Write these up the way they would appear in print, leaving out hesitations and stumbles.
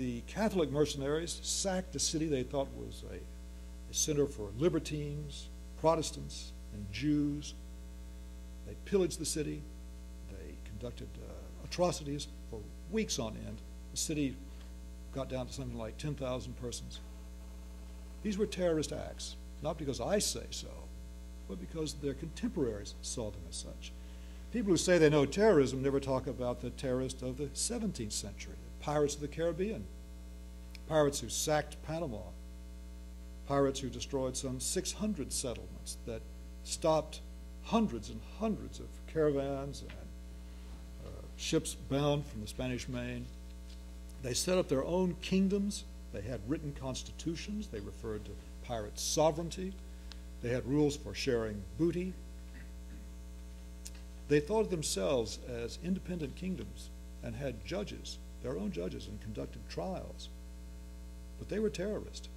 the Catholic mercenaries sacked a city they thought was a center for libertines, Protestants, and Jews. They pillaged the city. They conducted atrocities for weeks on end. The city got down to something like 10,000 persons. These were terrorist acts, not because I say so, but because their contemporaries saw them as such. People who say they know terrorism never talk about the terrorists of the 17th century, the pirates of the Caribbean, pirates who sacked Panama, pirates who destroyed some 600 settlements that stopped hundreds and hundreds of caravans and ships bound from the Spanish Main. They set up their own kingdoms. They had written constitutions. They referred to pirate sovereignty. They had rules for sharing booty. They thought of themselves as independent kingdoms and had judges, their own judges, and conducted trials. But they were terrorists.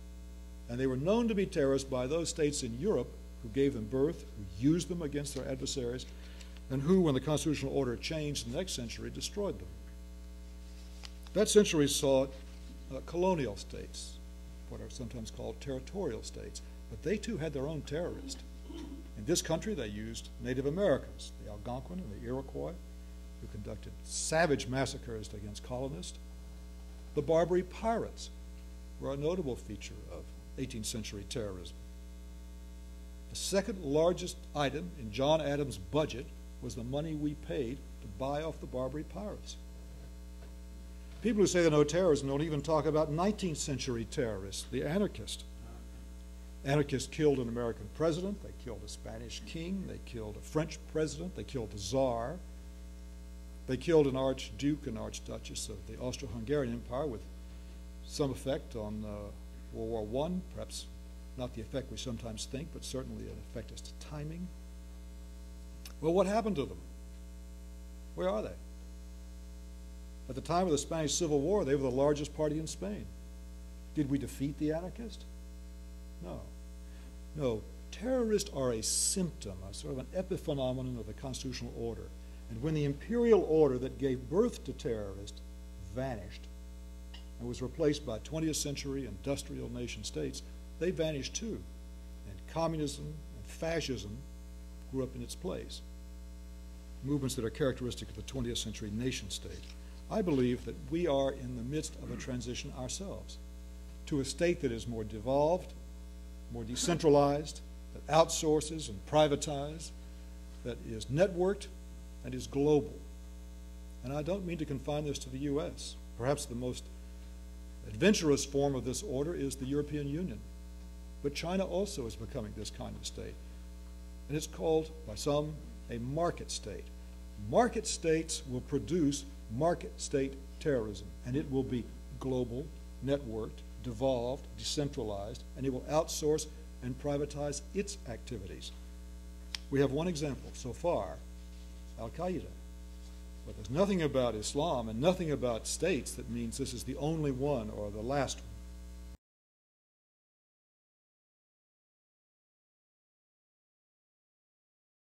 And they were known to be terrorists by those states in Europe who gave them birth, who used them against their adversaries, and who, when the constitutional order changed in the next century, destroyed them. That century saw colonial states, what are sometimes called territorial states, but they too had their own terrorists. In this country, they used Native Americans, the Algonquin and the Iroquois, who conducted savage massacres against colonists. The Barbary pirates were a notable feature of 18th century terrorism. The second largest item in John Adams' budget was the money we paid to buy off the Barbary pirates. People who say they know terrorism don't even talk about 19th century terrorists, the anarchists. Anarchists killed an American president, they killed a Spanish king, they killed a French president, they killed a czar, they killed an archduke and archduchess of the Austro-Hungarian Empire with some effect on World War I, perhaps not the effect we sometimes think, but certainly an effect as to timing. Well, what happened to them? Where are they? At the time of the Spanish Civil War, they were the largest party in Spain. Did we defeat the anarchists? No. No, terrorists are a symptom, a sort of an epiphenomenon of the constitutional order. And when the imperial order that gave birth to terrorists vanished and was replaced by 20th century industrial nation states, they vanished too. And communism and fascism grew up in its place, movements that are characteristic of the 20th century nation state. I believe that we are in the midst of a transition ourselves to a state that is more devolved, more decentralized, that outsources and privatizes, that is networked and is global. And I don't mean to confine this to the U.S. Perhaps the most adventurous form of this order is the European Union. But China also is becoming this kind of state. And it's called, by some, a market state. Market states will produce market state terrorism, and it will be global, networked, devolved, decentralized, and it will outsource and privatize its activities. We have one example so far, Al-Qaeda. But there's nothing about Islam and nothing about states that means this is the only one or the last one.